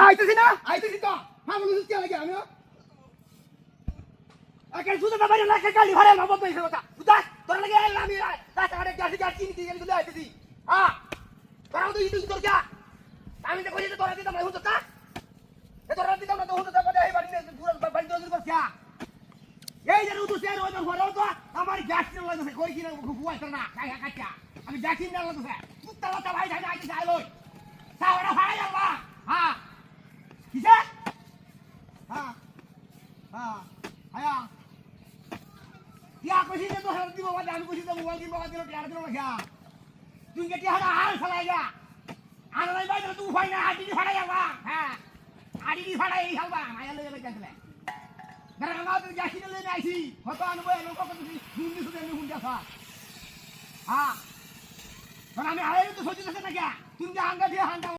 আইতেছি না আইতেছি তো হ্যাঁ বলছিস কি লাগে আমিও আকে সুদা বাবা না কে কালি ঘরে মাবো পয়সা কথা সুদা তোর লাগে এলাম আমি তাতে আরে গ্যাস গ্যাস চিনি দিয়ে গেলি আইতেছি হ্যাঁ তোরাও তো ইদুস তোর যা আমি তো কইছি তোরা দিতাম না হুতো তা এ তোরা দিতাম না তো হুতো তা এই বাড়ি পুরো বাড়ি দোজ করছ এই যে উদুস এর ওই ঘরে তো আমার গ্যাস নিয়ে লাগছে কই কি না ফুয়াই তোর না কাই কাচ্চা আমি গ্যাস নিয়ে লাগছে কুত্তা লতা ভাই যাই আইতে যাই লই সাওরা ভাই আল্লাহ হ্যাঁ কিসে হ্যাঁ হ্যাঁ আয়া क्या खुशी से तो हरदी बाबा जान खुशी से मोबाइल की बाबा तेरे प्यार दिलो क्या तू के क्या हाल फलाएगा आना नहीं भाई तू फाइना आडी दी फड़ाएगा हां आडी दी फड़ाए ही हलवा माया ले ले चले घर में तो जासी ले ले आईसी होतो अनुभव लोग को तू हिंदी सुने नहीं हुंजा था हां पर हमें आए तो सोची से ना क्या तुम जा अंगा दिया हां